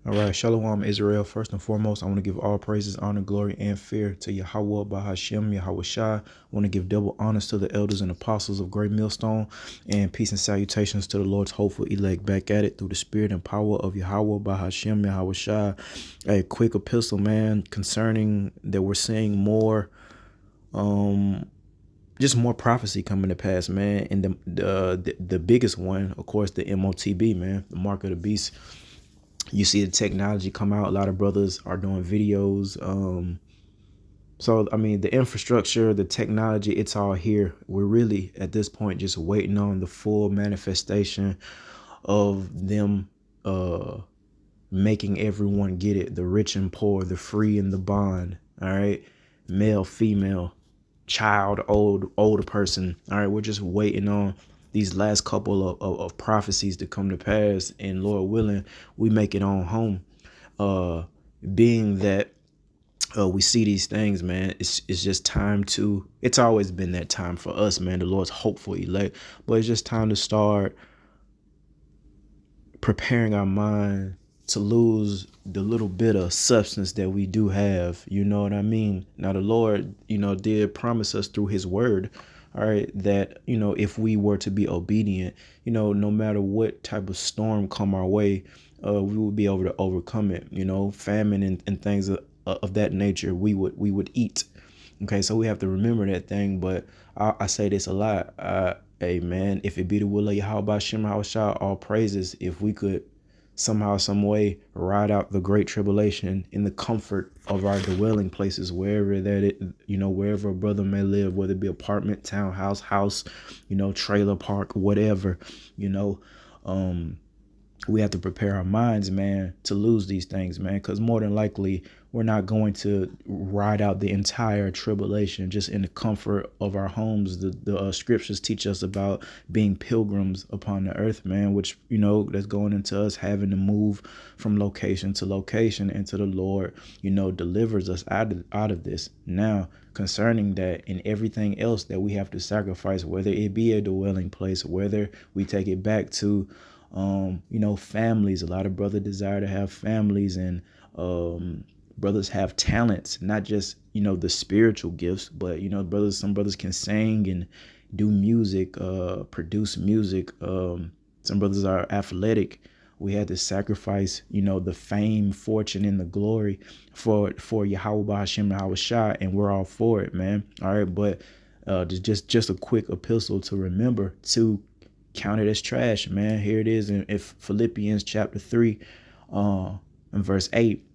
All right, Shalom Israel. First and foremost, I want to give all praises, honor, glory, and fear to Yahweh, Bahashem, Yahweh Shai. I want to give double honors to the elders and apostles of Great Millstone, and peace and salutations to the Lord's hopeful elect back at it through the spirit and power of Yahweh, Bahashem, Yahweh Shai. A quick epistle, man, concerning that we're seeing more, just more prophecy coming to pass, man. And the biggest one, of course, the MOTB, man, the mark of the beast. You see the technology come out. A lot of brothers are doing videos. So, I mean, the infrastructure, the technology, it's all here. We're really, at this point, just waiting on the full manifestation of them making everyone get it. The rich and poor, the free and the bond. All right. Male, female, child, older person. All right. We're just waiting on these last couple of prophecies to come to pass, and Lord willing, we make it on home. Being that we see these things, man, it's just time to, it's always been that time for us, man, the Lord's hopeful elect, but it's just time to start preparing our mind to lose the little bit of substance that we do have. You know what I mean? Now the Lord, did promise us through his word, all right, that, if we were to be obedient, no matter what type of storm come our way, we would be able to overcome it. Famine and things of that nature, we would eat. Okay, so we have to remember that thing. But I say this a lot. Hey man, if it be the will of Yahweh Shem Shah, all praises. If we could somehow, some way, ride out the great tribulation in the comfort of our dwelling places, wherever wherever a brother may live, whether it be apartment, townhouse, house, trailer park, whatever, we have to prepare our minds, man, to lose these things, man, because more than likely we're not going to ride out the entire tribulation just in the comfort of our homes. The scriptures teach us about being pilgrims upon the earth, man, which, that's going into us having to move from location to location until the Lord, delivers us out of this. Now, concerning that and everything else that we have to sacrifice, whether it be a dwelling place, whether we take it back to families. A lot of brothers desire to have families, and brothers have talents, not just the spiritual gifts, but some brothers can sing and do music, produce music. Some brothers are athletic. We had to sacrifice the fame, fortune, and the glory for Yahweh Hashem Yahweh Shai, and we're all for it, man. All right, but just a quick epistle to remember to count it as trash, man. Here it is in Philippians chapter 3, and verse 8.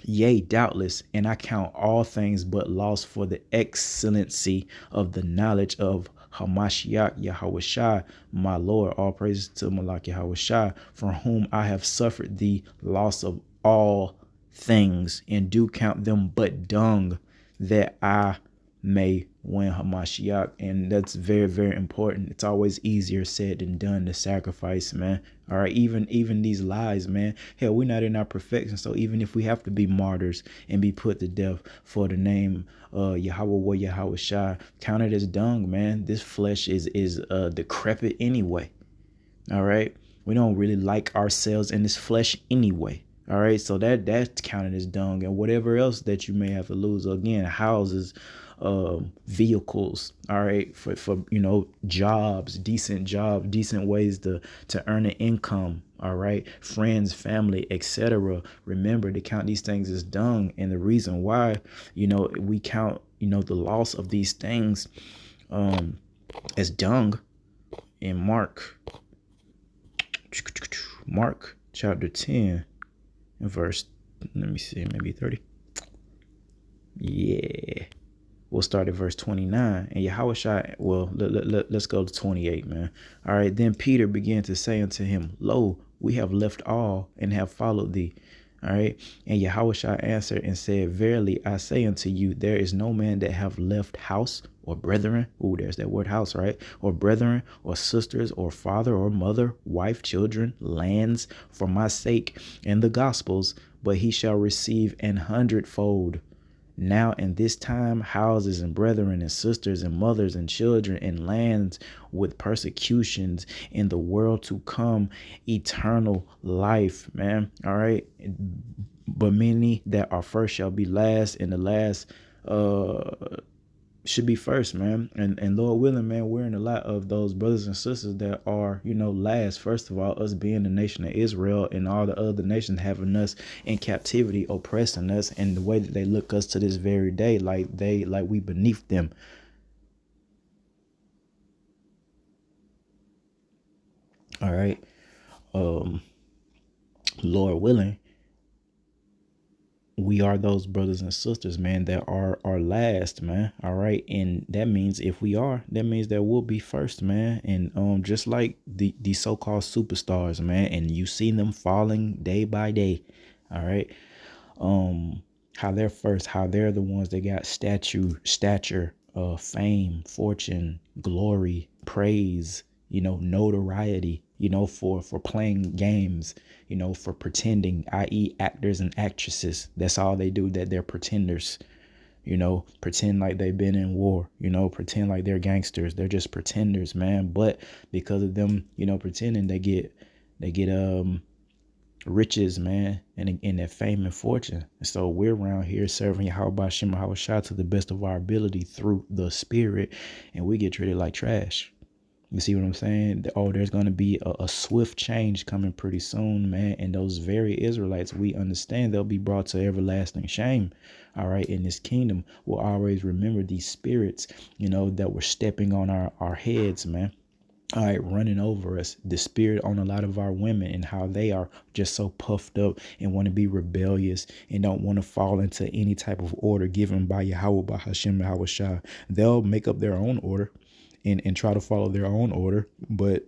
Yea, doubtless, and I count all things but loss for the excellency of the knowledge of Hamashiach Yahweh Shai, my Lord. All praises to Malak Yahweh Shai, for whom I have suffered the loss of all things, and do count them but dung, that I may win Hamashiach. And that's very, very important. It's always easier said than done to sacrifice, man. All right, even these lies, man. Hell, we're not in our perfection, so even if we have to be martyrs and be put to death for the name Yahweh Yahweh Shai, count it as dung, man. This flesh is decrepit anyway. All right, we don't really like ourselves in this flesh anyway. All right, so that's counted as dung, and whatever else that you may have to lose, again, houses, vehicles, all right, for jobs, decent ways to earn an income, all right, friends, family, etc. Remember to count these things as dung. And the reason why we count the loss of these things as dung in Mark chapter 10 and verse, let me see, maybe 30. Yeah, we'll start at verse 29. And Yahweh Shai, well, let's go to 28, man. All right, then Peter began to say unto him, Lo, we have left all and have followed thee. All right, and Yahweh Shai answered and said, Verily I say unto you, there is no man that have left house or brethren. Ooh, there's that word house, right? Or brethren or sisters or father or mother, wife, children, lands for my sake and the gospel's, but he shall receive 100-fold now in this time, houses and brethren and sisters and mothers and children and lands with persecutions, in the world to come eternal life, man. All right. But many that are first shall be last, and the last should be first, man. And Lord willing, man, we're in a lot of those brothers and sisters that are, last. First of all, us being the nation of Israel, and all the other nations having us in captivity, oppressing us, and the way that they look us to this very day, like we beneath them. All right. Um, Lord willing, we are those brothers and sisters, man, that are last, man. All right. And that means if we are, that means that we'll be first, man. And just like the so-called superstars, man, and you see them falling day by day. All right. How they're first, how they're the ones that got stature, fame, fortune, glory, praise, notoriety, for playing games, for pretending, i.e. actors and actresses. That's all they do, that they're pretenders, pretend like they've been in war, pretend like they're gangsters. They're just pretenders, man. But because of them, pretending, they get riches, man, and that fame and fortune. And so we're around here serving Yahweh Shem Shah to the best of our ability through the spirit, and we get treated like trash. You see what I'm saying? Oh, there's going to be a swift change coming pretty soon, man. And those very Israelites, we understand they'll be brought to everlasting shame. All right. In this kingdom, we'll always remember these spirits, that were stepping on our heads, man. All right, running over us, the spirit on a lot of our women, and how they are just so puffed up and want to be rebellious and don't want to fall into any type of order given by Yahweh, by Hashem, Yahweh Shah. They'll make up their own order and try to follow their own order. But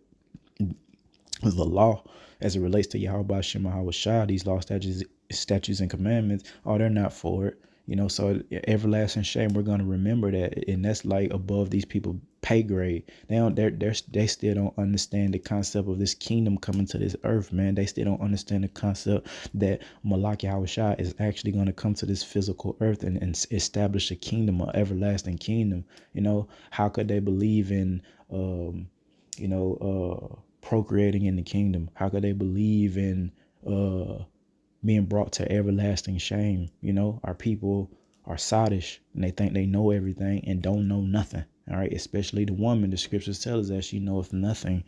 the law, as it relates to Yahweh, Hashem, Yahweh Shah, these law, statutes and commandments, oh, they're not for it. So everlasting shame, we're going to remember that. And that's like above these people pay grade. They still don't understand the concept of this kingdom coming to this earth, man. They still don't understand the concept that Malak Yahweh Shah is actually going to come to this physical earth and establish a kingdom, an everlasting kingdom. How could they believe in, procreating in the kingdom? How could they believe in, being brought to everlasting shame? Our people are sottish, and they think they know everything and don't know nothing. All right. Especially the woman. The scriptures tell us that she knoweth nothing.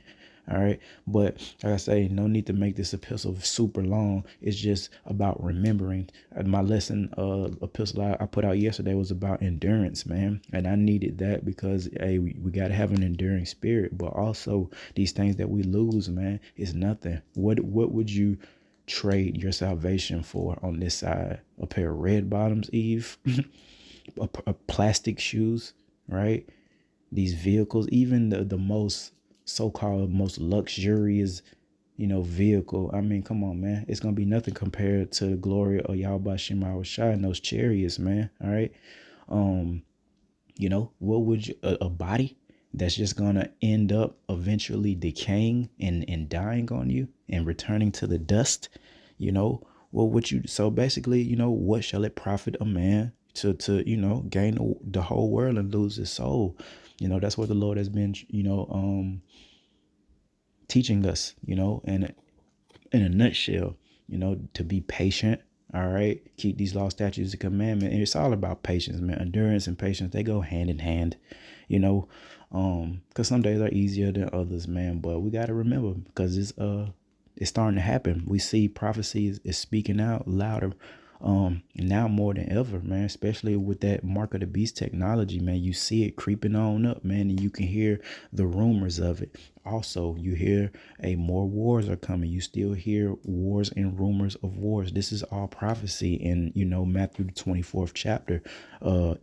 All right. But like I say, no need to make this epistle super long. It's just about remembering. My lesson epistle I put out yesterday was about endurance, man. And I needed that because, hey, we got to have an enduring spirit. But also these things that we lose, man, is nothing. What would you trade your salvation for on this side? A pair of red bottoms, Eve? a plastic shoes, right? These vehicles, even the most so-called most luxurious, vehicle. I mean, come on, man. It's going to be nothing compared to the glory of Yahweh Shema Shai and those chariots, man. All right. What would you, a body that's just going to end up eventually decaying and dying on you and returning to the dust, what would you, so basically, what shall it profit a man to gain the whole world and lose his soul? That's what the Lord has been, teaching us, and in a nutshell, to be patient. All right. Keep these law, statutes, and commandments. And it's all about patience, man. Endurance and patience, they go hand in hand, because some days are easier than others, man. But we got to remember, because it's starting to happen. We see prophecy is speaking out louder now more than ever, man, especially with that mark of the beast technology, man. You see it creeping on up, man, and you can hear the rumors of it. Also, you hear more wars are coming. You still hear wars and rumors of wars. This is all prophecy in, Matthew the 24th chapter,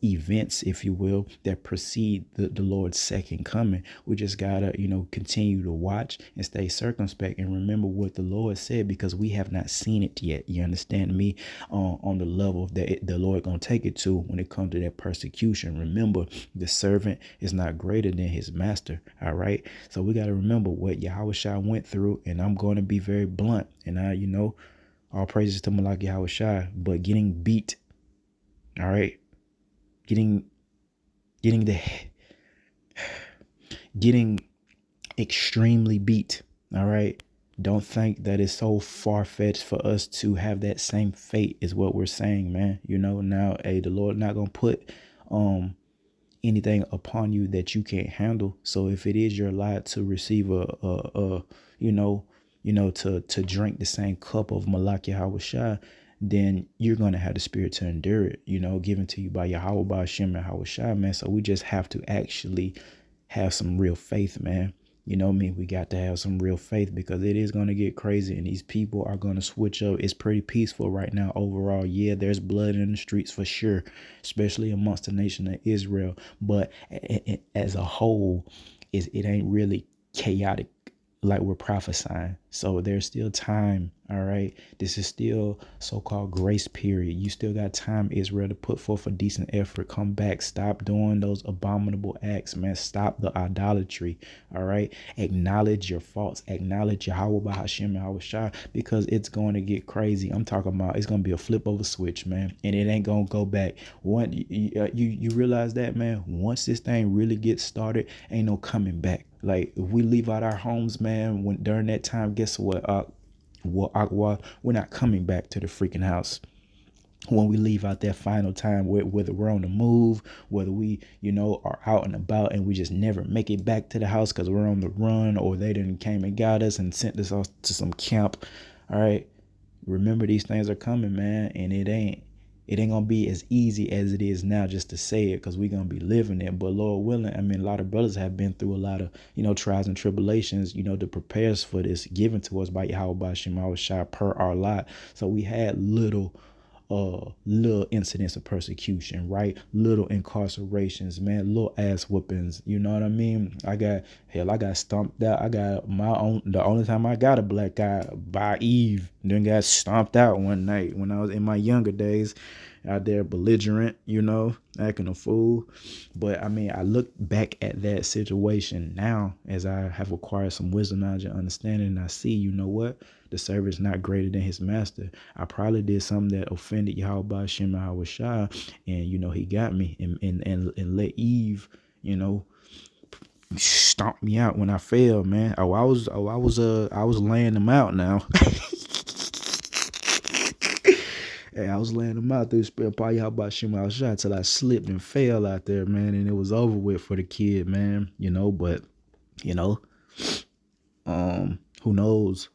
events, if you will, that precede the Lord's second coming. We just gotta, continue to watch and stay circumspect and remember what the Lord said, because we have not seen it yet. You understand me? On the level that the Lord gonna take it to when it comes to that persecution. Remember, the servant is not greater than his master. All right. So we got to remember what Yahweh Shai went through, and I'm going to be very blunt. And all praises to Malak Yahweh Shai, but getting beat, all right, getting getting the getting extremely beat. All right. Don't think that it's so far fetched for us to have that same fate, is what we're saying, man. Now, hey, the Lord not gonna put um anything upon you that you can't handle. So if it is your lot to receive a you know, to drink the same cup of Malak Yahweh, then you're gonna have the spirit to endure it, given to you by Yahweh, by Hashem and Yahweh, man. So we just have to actually have some real faith, man. We got to have some real faith, because it is going to get crazy and these people are going to switch up. It's pretty peaceful right now overall. Yeah, there's blood in the streets for sure, especially amongst the nation of Israel. But as a whole, it ain't really chaotic like we're prophesying. So there's still time. All right. This is still so-called grace period. You still got time, Israel, to put forth a decent effort. Come back. Stop doing those abominable acts, man. Stop the idolatry. All right. Acknowledge your faults. Acknowledge Yahweh by Hashem and Yahweh, because it's going to get crazy. I'm talking about it's going to be a flip of a switch, man. And it ain't going to go back. You realize that, man? Once this thing really gets started, ain't no coming back. Like, if we leave out our homes, man, during that time, guess what? We're not coming back to the freaking house. When we leave out that final time, whether we're on the move, whether we, are out and about and we just never make it back to the house because we're on the run, or they didn't came and got us and sent us off to some camp. All right. Remember, these things are coming, man, and it ain't gonna be as easy as it is now just to say it, because we're gonna be living it. But Lord willing, a lot of brothers have been through a lot of trials and tribulations, to prepare us for this, given to us by Yahweh by Shema Shai per our lot. So we had little incidents of persecution, right? Little incarcerations, man, little ass whoopings. You know what I mean? I got stomped out. I got the only time I got a black eye by Eve, then got stomped out one night when I was in my younger days, out there belligerent, acting a fool. But I look back at that situation now as I have acquired some wisdom, knowledge, and understanding, and I see, what? The servant's not greater than his master. I probably did something that offended Yahweh Shem Shai, and he got me and let Eve, stomp me out when I fell, man. I was laying them out now. Hey, I was laying them out through spirit by Yahweh Shem Shai till I slipped and fell out there, man, and it was over with for the kid, man. But who knows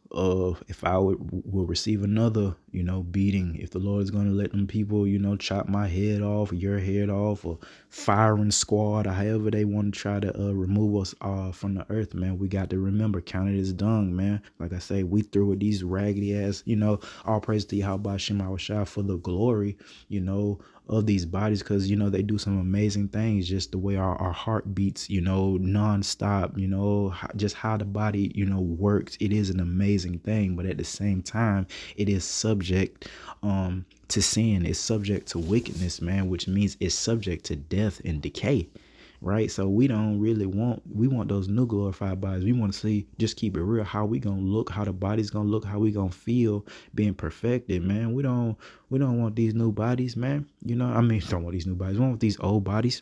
if I will receive another, beating, if the Lord is going to let them people, chop my head off, or your head off, or firing squad, or however they want to try to remove us from the earth, man. We got to remember, count it as dung, man. Like I say, we threw with these raggedy ass, all praise to Yahweh Shema Shai for the glory, of these bodies, because they do some amazing things, just the way our heart beats, nonstop, just how the body works. It is an amazing thing, but at the same time, it is subject to sin. It's subject to wickedness, man, which means it's subject to death and decay, right? So we want those new glorified bodies. We want to see, just keep it real, how we gonna look, how the body's gonna look, how we gonna feel being perfected, man. We don't want these new bodies, man. Don't want these new bodies. We want these old bodies,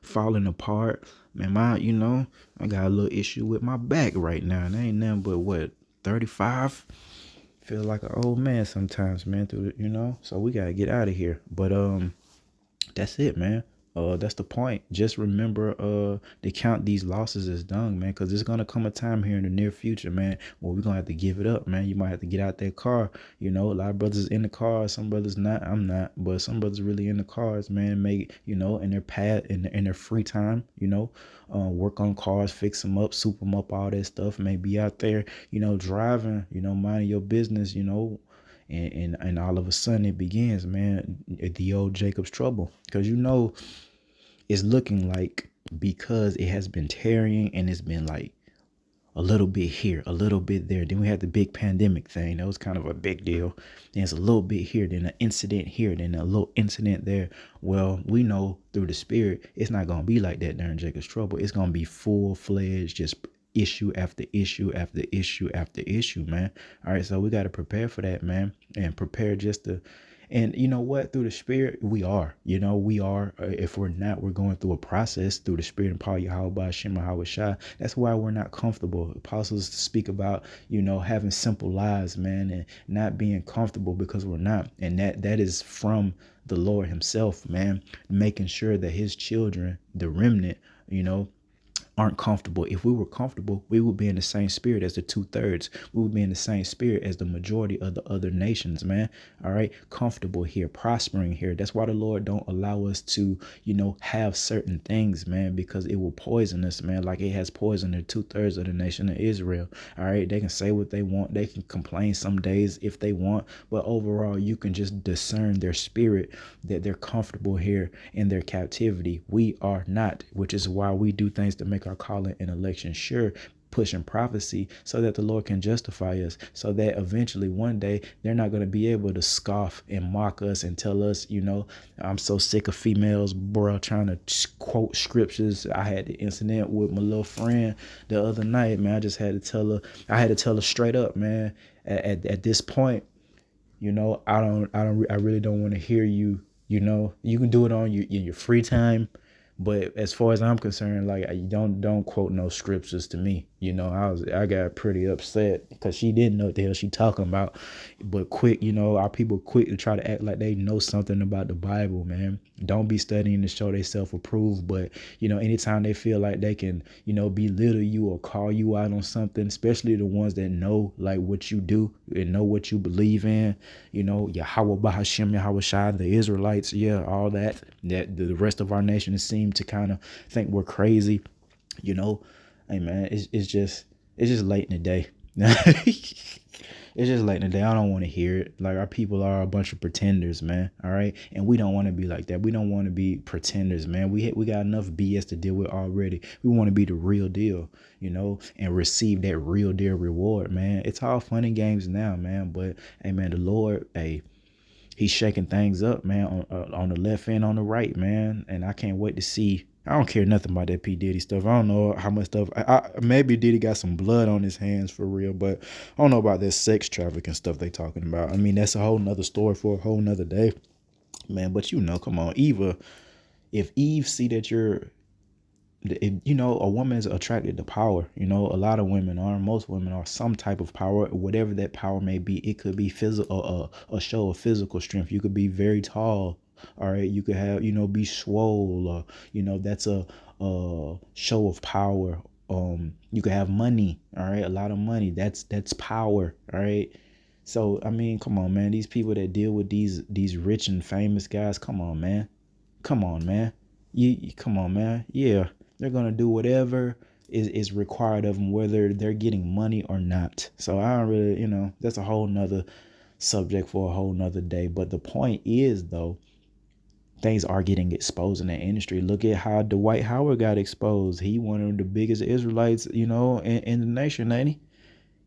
falling apart. Man, I got a little issue with my back right now, and I ain't nothing but 35. Feel like an old man sometimes, man, so we gotta get out of here. But that's it, man. That's the point. Just remember to count these losses as dung, man, because there's gonna come a time here in the near future, man, where we're gonna have to give it up, man. You might have to get out that car. A lot of brothers in the car, some brothers not. I'm not, but some brothers really in the cars, man. Make in their in their free time, work on cars, fix them up, soup them up, all that stuff. Maybe out there, driving, minding your business, and all of a sudden it begins, man, the old Jacob's trouble, because it's looking like, because it has been tarrying and it's been like a little bit here, a little bit there. Then we had the big pandemic thing. That was kind of a big deal. Then it's a little bit here, then an incident here, then a little incident there. Well, we know through the spirit, it's not going to be like that during Jacob's trouble. It's going to be full-fledged, just issue after issue after issue after issue, man. All right, so we got to prepare for that, man, and prepare just to And you know what? Through the Spirit, we are. You know, we are. If we're not, we're going through a process through the Spirit and power Yahweh Shem Shai. That's why we're not comfortable. Apostles speak about, you know, having simple lives, man, and not being comfortable because we're not. And that is from the Lord Himself, man, making sure that His children, the remnant, you know, aren't comfortable. If we were comfortable, we would be in the same spirit as the 2/3. We would be in the same spirit as the majority of the other nations, man. All right. Comfortable here, prospering here. That's why the Lord don't allow us to, you know, have certain things, man, because it will poison us, man, like it has poisoned the 2/3 of the nation of Israel. All right. They can say what they want. They can complain some days if they want. But overall, you can just discern their spirit that they're comfortable here in their captivity. We are not, which is why we do things to make our calling and election sure, pushing prophecy so that the Lord can justify us, so that eventually one day they're not going to be able to scoff and mock us and tell us, you know, I'm so sick of females, bro, trying to quote scriptures. I had the incident with my little friend the other night, man. I had to tell her straight up, man, at this point, you know, I really don't want to hear you. You know, you can do it on in your free time, but as far as I'm concerned, like, you don't quote no scriptures to me. You know, I got pretty upset because she didn't know what the hell she talking about. But quick, you know, our people quick to try to act like they know something about the Bible, man. Don't be studying to show they self-approved, but you know, anytime they feel like they can, you know, belittle you or call you out on something, especially the ones that know like what you do and know what you believe in, you know, Yahweh Bahashem, Yahweh Shai, the Israelites, yeah, all that the rest of our nation seem to kind of think we're crazy, you know. Hey man, it's just late in the day. It's just late in the day. I don't want to hear it. Like, our people are a bunch of pretenders, man. All right, and we don't want to be like that. We don't want to be pretenders, man. We got enough BS to deal with already. We want to be the real deal, you know, and receive that real deal reward, man. It's all fun and games now, man. But hey, man, the Lord, hey, He's shaking things up, man, on the left and on the right, man. And I can't wait to see. I don't care nothing about that P. Diddy stuff. I don't know how much stuff. Maybe Diddy got some blood on his hands for real, but I don't know about that sex trafficking stuff they talking about. I mean, that's a whole nother story for a whole nother day, man. But you know, come on, if Eve see that you know, a woman is attracted to power. You know, a lot of women are, most women are some type of power, whatever that power may be. It could be physical, a show of physical strength. You could be very tall. All right. You could have, you know, be swole. You know, that's a show of power. You could have money. All right. A lot of money. That's power. All right. So, I mean, come on, man. These people that deal with these rich and famous guys, come on, man. Come on, man. You come on, man. Yeah, they're gonna do whatever is required of them, whether they're getting money or not. So I don't really, you know, that's a whole nother subject for a whole nother day. But the point is, though, things are getting exposed in the industry. Look at how Dwight Howard got exposed. He one of the biggest Israelites, you know, in the nation, ain't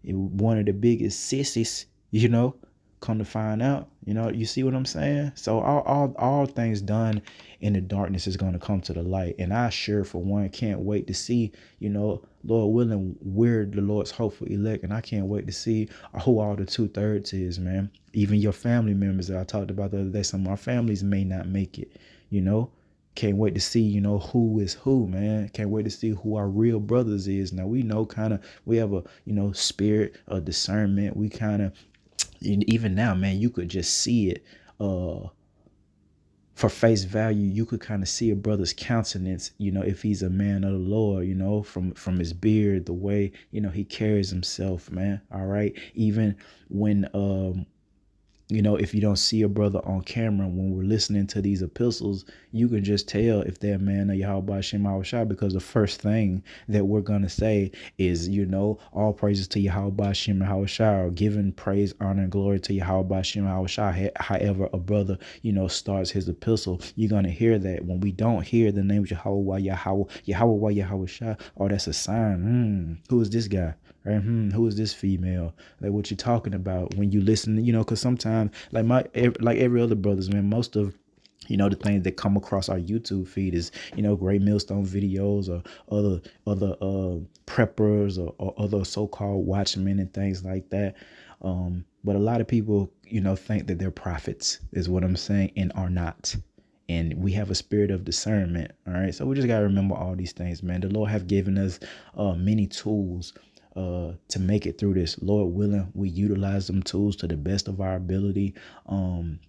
he? One of the biggest sissies, you know. Come to find out, you know, you see what I'm saying? So all things done in the darkness is going to come to the light. And I sure, for one, can't wait to see, you know, Lord willing, we're the Lord's hopeful elect. And I can't wait to see who all the 2/3 is, man. Even your family members that I talked about the other day, some of our families may not make it, you know. Can't wait to see, you know, who is who, man. Can't wait to see who our real brothers is. Now, we know kind of, we have a, you know, spirit of discernment. We kind of, even now, man, you could just see it for face value. You could kind of see a brother's countenance, you know, if he's a man of the Lord, you know, from his beard, the way, you know, he carries himself, man. All right. Even when you know, if you don't see a brother on camera, when we're listening to these epistles, you can just tell if they're a man of Yahweh Shem Shai, because the first thing that we're going to say is, you know, all praises to Yahweh Shem Shai, or giving praise, honor, and glory to Yahweh Shem Shai. However a brother, you know, starts his epistle, you're going to hear that. When we don't hear the name of Yahweh Shai, oh, that's a sign. Who is this guy? Right? Who is this female? Like, what you talking about when you listen, you know, because sometimes, like every other brothers, man, most of, you know, the things that come across our YouTube feed is, you know, Great Millstone videos or other preppers or other so-called watchmen and things like that. But a lot of people, think that they're prophets, is what I'm saying, and are not. And we have a spirit of discernment. All right. So we just got to remember all these things, man. The Lord have given us many tools to make it through this. Lord willing, we utilize them tools to the best of our ability.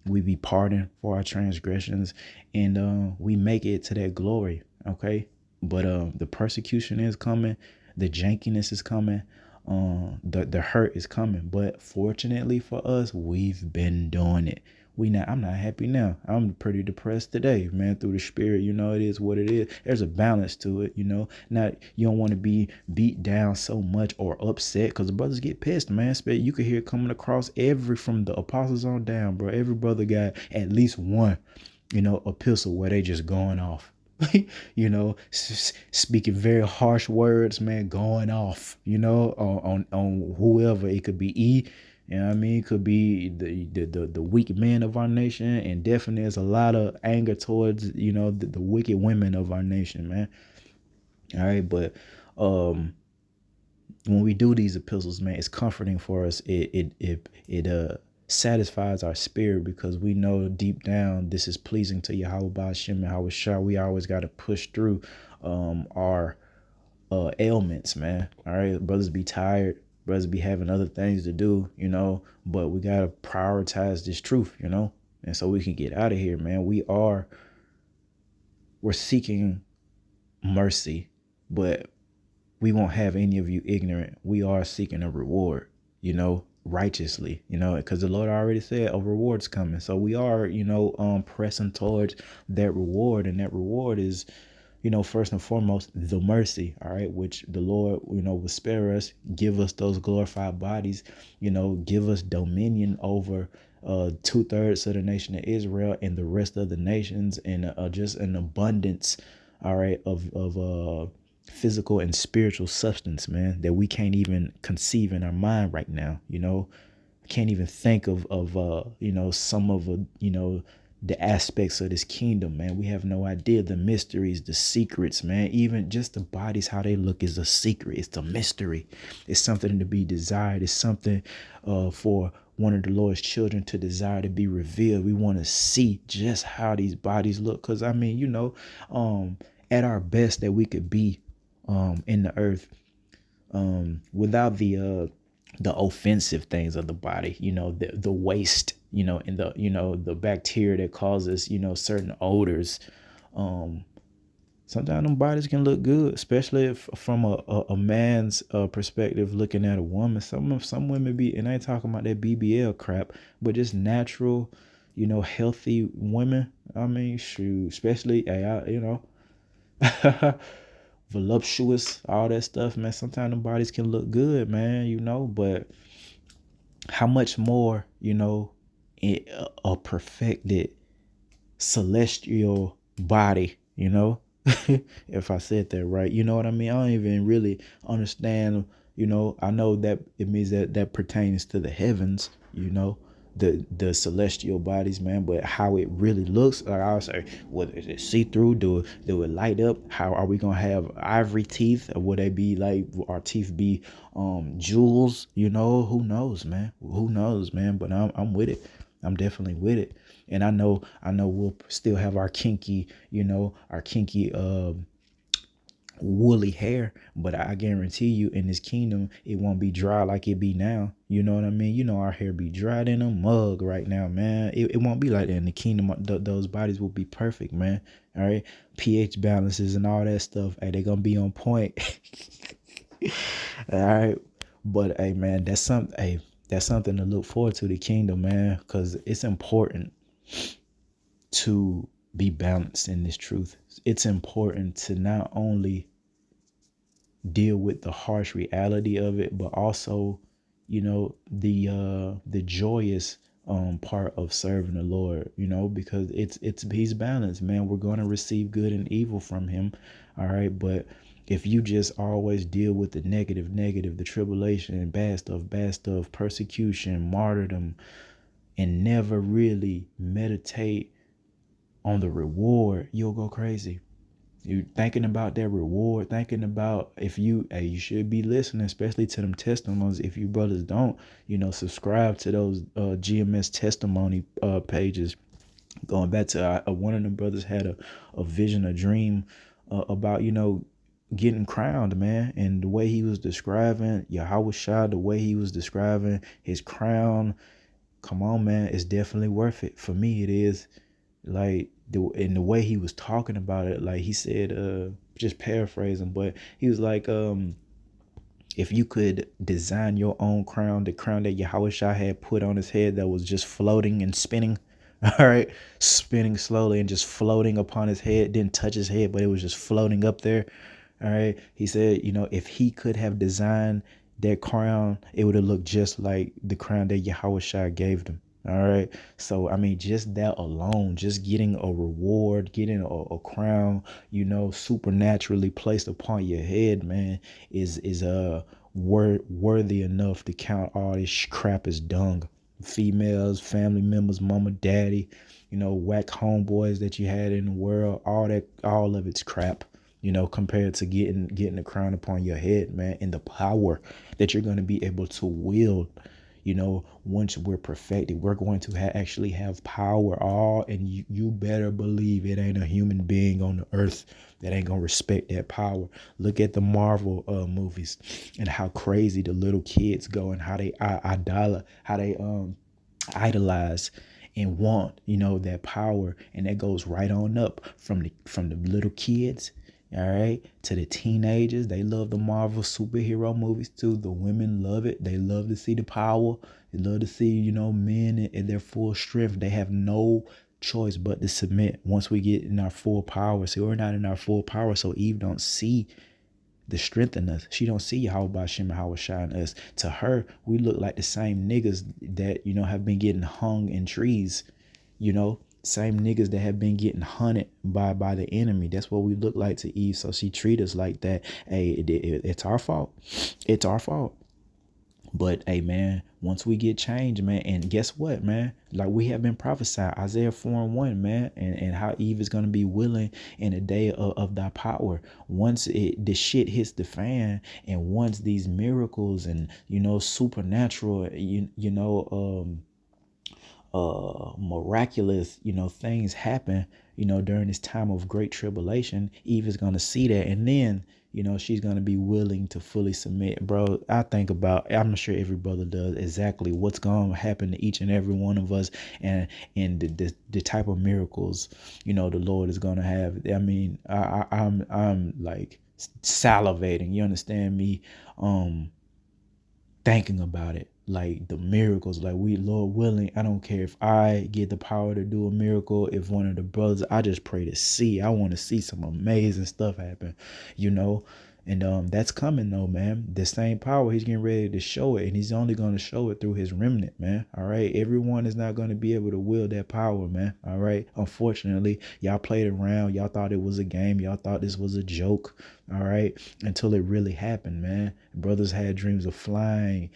We be pardoned for our transgressions, and we make it to that glory. Okay. But the persecution is coming. The jankiness is coming. The hurt is coming. But fortunately for us, we've been doing it. I'm not happy now. I'm pretty depressed today, man. Through the spirit, it is what it is. There's a balance to it, Not, you don't want to be beat down so much or upset, because the brothers get pissed, man. You could hear it coming across from the apostles on down, bro. Every brother got at least one, epistle where they just going off. Speaking very harsh words, man, going off, on whoever. It could be you know what I mean? It could be the weak men of our nation, and definitely there's a lot of anger towards, the wicked women of our nation, man. All right, but when we do these epistles, man, it's comforting for us. It satisfies our spirit, because we know deep down this is pleasing to Yahweh Ba'ashem and Yahweh Shah. We always got to push through our ailments, man. All right, brothers be tired, brothers be having other things to do, but we got to prioritize this truth, and so we can get out of here, man. We're seeking mercy, but we won't have any of you ignorant. We are seeking a reward, righteously, because the Lord already said a reward's coming. So we are, pressing towards that reward, and that reward is, first and foremost, the mercy, all right, which the Lord, will spare us, give us those glorified bodies, give us dominion over 2/3 of the nation of Israel and the rest of the nations, and just an abundance, all right, of physical and spiritual substance, man, that we can't even conceive in our mind right now. Can't even think of some of the aspects of this kingdom, man. We have no idea the mysteries, the secrets, man. Even just the bodies, how they look is a secret. It's a mystery. It's something to be desired. It's something for one of the Lord's children to desire to be revealed. We want to see just how these bodies look, because at our best that we could be in the earth, without the offensive things of the body, the waste, and the bacteria that causes, certain odors. Sometimes them bodies can look good, especially if from a man's perspective, looking at a woman. Some women be, and I ain't talking about that BBL crap, but just natural, healthy women. I mean, shoot, especially, voluptuous, all that stuff, man. Sometimes them bodies can look good, man, but how much more, a perfected celestial body, if I said that right, you know what I mean? I don't even really understand, I know that it means that pertains to the heavens, the celestial bodies, man, but how it really looks, like I was say, what is it, see-through? Do it light up? How are we gonna have ivory teeth, or would they be like, our teeth be jewels? Who knows, man? But I'm with it. I'm definitely with it. And I know we'll still have our kinky, woolly hair, but I guarantee you, in this kingdom, it won't be dry like it be now. You know what I mean? Our hair be dried in a mug right now, man. It won't be like that in the kingdom. Those bodies will be perfect, man. All right, pH balances and all that stuff, hey, they're gonna be on point. All right, but hey, man, that's something. Hey, that's something to look forward to, the kingdom, man, because it's important to be balanced in this truth. It's important to not only deal with the harsh reality of it, but also, the joyous part of serving the Lord, because he's balanced, man. We're going to receive good and evil from him. All right. But if you just always deal with the negative, the tribulation, bad stuff, persecution, martyrdom, and never really meditate on the reward, you'll go crazy. You thinking about that reward, thinking about if you, hey, you should be listening, especially to them testimonies. If you brothers don't, subscribe to those GMS testimony pages. Going back to one of them brothers had a vision, a dream about, getting crowned, man. And the way he was describing Yahweh Shai, the way he was describing his crown, come on, man, it's definitely worth it. For me, it is. Like, in the way he was talking about it, like he said, just paraphrasing, but he was like, if you could design your own crown, the crown that Yahweh Shai had put on his head that was just floating and spinning, all right, spinning slowly and just floating upon his head, didn't touch his head, but it was just floating up there. All right. He said, if he could have designed that crown, it would have looked just like the crown that Yahweh Shai gave them. All right. So, I mean, just that alone, just getting a reward, getting a crown, supernaturally placed upon your head, man, is worthy enough to count all this crap as dung. Females, family members, mama, daddy, whack homeboys that you had in the world, all of it's crap, compared to getting a crown upon your head, man, and the power that you're going to be able to wield. Once we're perfected, we're going to actually have power. And you better believe it ain't a human being on the earth that ain't gonna respect that power. Look at the Marvel movies and how crazy the little kids go and how they idolize and want, that power, and that goes right on up from the little kids, all right, to the teenagers. They love the Marvel superhero movies too. The women love it. They love to see the power. They love to see, men in their full strength. They have no choice but to submit once we get in our full power. See, we're not in our full power, so Eve don't see the strength in us. She don't see Yahweh Shem and Yahweh Shai in us. To her, we look like the same niggas that, have been getting hung in trees, same niggas that have been getting hunted by the enemy. That's what we look like to Eve. So she treat us like that. Hey, it's our fault. It's our fault. But hey, man, once we get changed, man, and guess what, man? Like we have been prophesied, Isaiah 4:1, man, and how Eve is going to be willing in the day of thy power. Once the shit hits the fan, and once these miracles and, supernatural, miraculous, things happen, during this time of great tribulation, Eve is going to see that. And then, she's going to be willing to fully submit. Bro, I'm sure every brother does exactly what's going to happen to each and every one of us, and the type of miracles, the Lord is going to have. I mean, I'm like salivating, you understand me, thinking about it, like the miracles, like we, Lord willing, I don't care if I get the power to do a miracle. If one of the brothers, I just pray to see, I want to see some amazing stuff happen, and that's coming though, man. The same power, he's getting ready to show it, and he's only going to show it through his remnant, man. All right, everyone is not going to be able to wield that power, man. All right, unfortunately, y'all played around, y'all thought it was a game, y'all thought this was a joke, all right, until it really happened, man. Brothers had dreams of flying,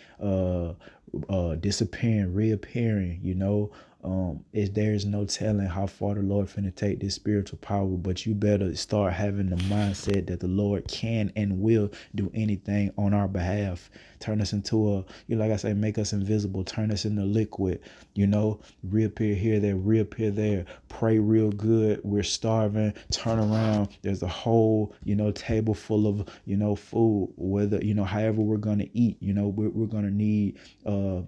disappearing, reappearing, there's no telling how far the Lord finna take this spiritual power, but you better start having the mindset that the Lord can and will do anything on our behalf. Turn us into like I say, make us invisible, turn us into liquid, reappear here, there, reappear there, pray real good, we're starving, turn around, there's a whole, table full of, food, whether, however we're going to eat, we're going to need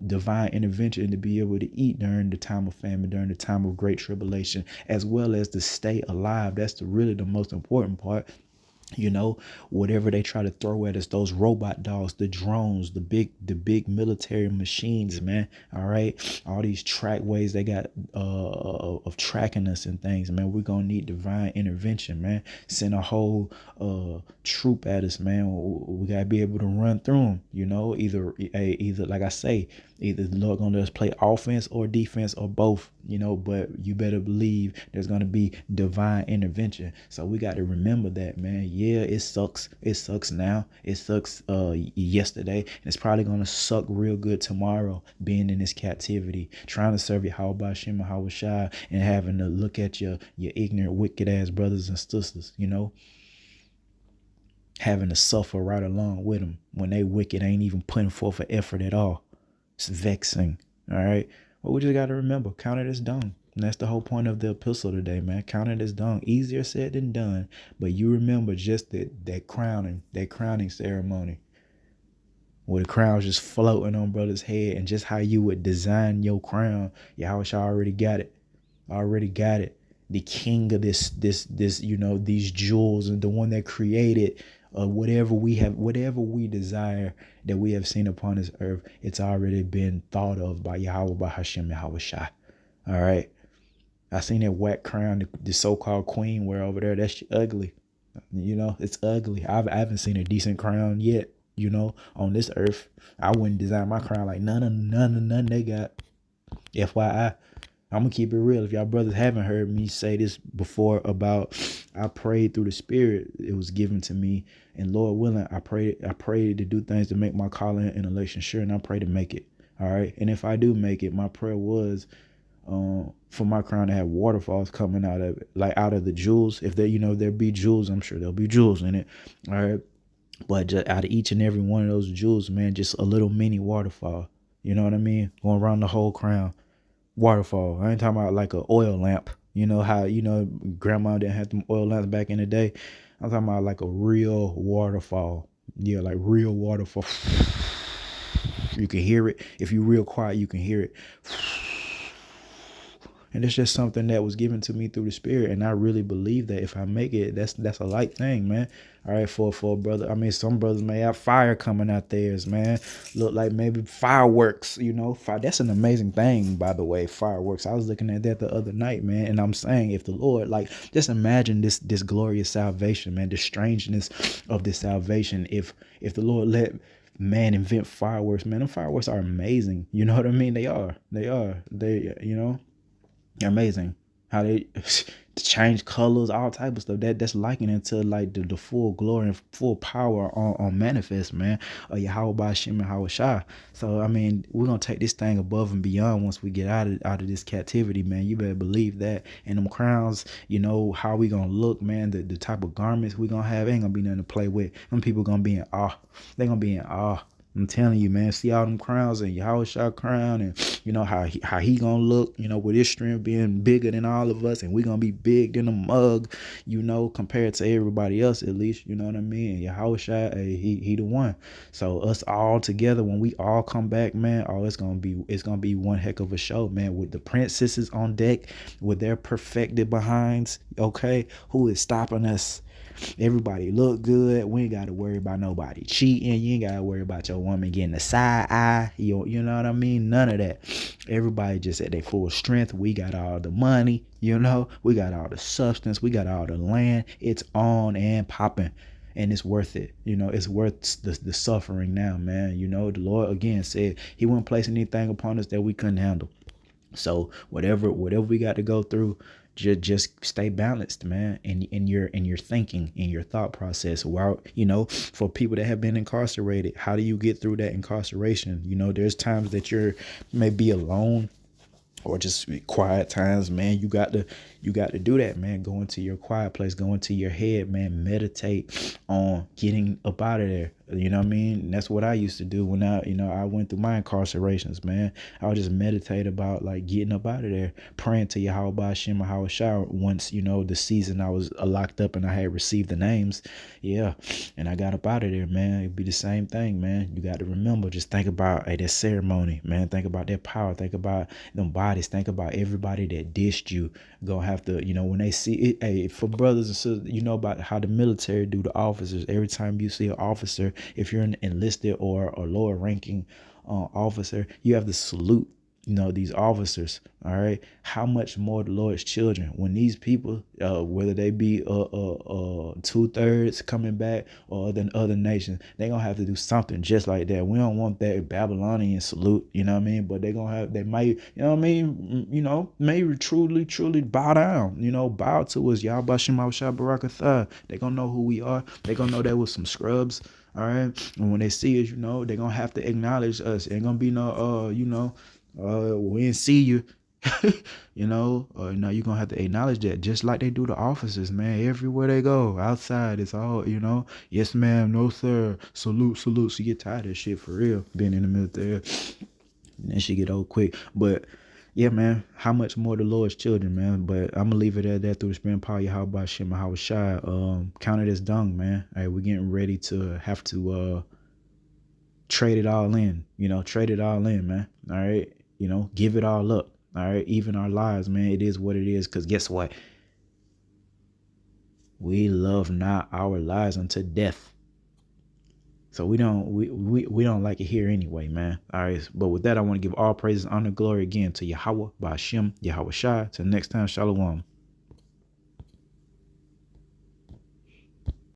divine intervention to be able to eat during the time of famine, during the time of great tribulation, as well as to stay alive. That's really the most important part. Whatever they try to throw at us, those robot dogs, the drones, the big military machines, man. All right, all these trackways they got of tracking us and things, man. We're gonna need divine intervention, man. Send a whole troop at us, man. We gotta be able to run through them. Either like I say, either the Lord gonna let us play offense or defense or both. But you better believe there's gonna be divine intervention. So we got to remember that, man. Yeah, it sucks. It sucks now. It sucks yesterday. And it's probably gonna suck real good tomorrow, being in this captivity, trying to serve Yahweh Shem Shai, and having to look at your ignorant, wicked ass brothers and sisters, having to suffer right along with them when they wicked ain't even putting forth an effort at all. It's vexing. All right. But we just got to remember, count it as dung. And that's the whole point of the epistle today, man. Count it as dung. Easier said than done. But you remember just that crowning ceremony, where the crown's just floating on brother's head, and just how you would design your crown. Yahweh already got it. Already got it. The king of this, these jewels, and the one that created whatever we desire that we have seen upon this earth, it's already been thought of by Yahweh, by Hashem Yahweh Shai. All right. I seen that whack crown the so-called queen wear over there. That's ugly. It's ugly. I haven't seen a decent crown yet, on this earth. I wouldn't design my crown like none they got. FYI. I'm gonna keep it real. If y'all brothers haven't heard me say this before about, I prayed through the Spirit, it was given to me, and Lord willing, I prayed to do things to make my calling and election sure, and I pray to make it. All right, and if I do make it, my prayer was for my crown to have waterfalls coming out of it, like out of the jewels. If there be jewels, I'm sure there'll be jewels in it. All right, but just out of each and every one of those jewels, man, just a little mini waterfall. You know what I mean? Going around the whole crown. Waterfall. I ain't talking about like an oil lamp. You know how grandma didn't have them oil lamps back in the day. I'm talking about like a real waterfall. Yeah, like real waterfall. You can hear it. If you're real quiet, you can hear it. And it's just something that was given to me through the Spirit, and I really believe that if I make it, that's a light thing, man. All right, for a brother. I mean, some brothers may have fire coming out theirs, man. Look like maybe fireworks, Fire. That's an amazing thing, by the way, fireworks. I was looking at that the other night, man, and I'm saying, if the Lord, just imagine this glorious salvation, man, the strangeness of this salvation. If the Lord let man invent fireworks, man, them fireworks are amazing. You know what I mean? They are. Amazing how they change colors, all type of stuff. That's likened into like the full glory and full power on manifest, man. Yahweh by Shem and Yahweh Shai. So I mean, we're gonna take this thing above and beyond once we get out of this captivity, man. You better believe that. And them crowns, how we gonna look, man. The type of garments we gonna have ain't gonna be nothing to play with. Them people gonna be in awe. They gonna be in awe. I'm telling you, man, see all them crowns and Yahweh Shah crown, and how he gonna look, with his strength being bigger than all of us, and we gonna be big than a mug, compared to everybody else, at least, you know what I mean? And Yahweh Shah, he the one. So us all together, when we all come back, man, it's gonna be one heck of a show, man, with the princesses on deck with their perfected behinds. Okay, who is stopping us? Everybody look good. We ain't got to worry about nobody cheating. You ain't got to worry about your woman getting a side eye. You know what I mean? None of that. Everybody just at their full strength. We got all the money, we got all the substance. We got all the land. It's on and popping. And it's worth it. It's worth the suffering now, man. The Lord again said he wouldn't place anything upon us that we couldn't handle. So whatever we got to go through, just stay balanced, man, in your thinking, in your thought process. While for people that have been incarcerated, how do you get through that incarceration? There's times that you may be alone, or just quiet times, man. You got to do that, man. Go into your quiet place, go into your head, man. Meditate on getting up out of there. You know what I mean? And that's what I used to do when I went through my incarcerations, man. I would just meditate about getting up out of there, praying to Yahweh Shem Yahweh Shai once, the season I was locked up and I had received the names. Yeah. And I got up out of there, man. It'd be the same thing, man. You got to remember, just think about that ceremony, man. Think about that power. Think about them bodies. Think about everybody that dished you. Gonna have to, when they see it, hey, for brothers and sisters, about how the military do the officers. Every time you see an officer, if you're an enlisted or a lower ranking officer, you have to salute these officers, all right, how much more the Lord's children, when these people, whether they be 2/3 coming back or the other nations, they gonna have to do something just like that. We don't want that Babylonian salute, you know what I mean? But they might, you know what I mean, maybe truly bow down, bow to us. Y'all Bashim Barakatha. They gonna know who we are. They gonna know that was some scrubs. All right. And when they see us, they're gonna have to acknowledge us. Ain't gonna be no we didn't see you. Now you're gonna have to acknowledge that, just like they do the officers, man. Everywhere they go outside, it's all, yes ma'am, no sir, salute. So you get tired of that shit for real, being in the military, and that shit get old quick. But yeah, man, how much more the Lord's children, man. But I'm gonna leave it at that through the spirit and power. How about Shema, how shy? Count it as dung, man. All right, we're getting ready to have to trade it all in, trade it all in, man. All right, give it all up. All right, even our lives, man, it is what it is. Because guess what? We love not our lives unto death. So we don't like it here anyway, man. All right, but with that, I want to give all praises, honor, glory again to Yahweh, Ba'ashem, Yahweh Shai. Till next time, Shalom.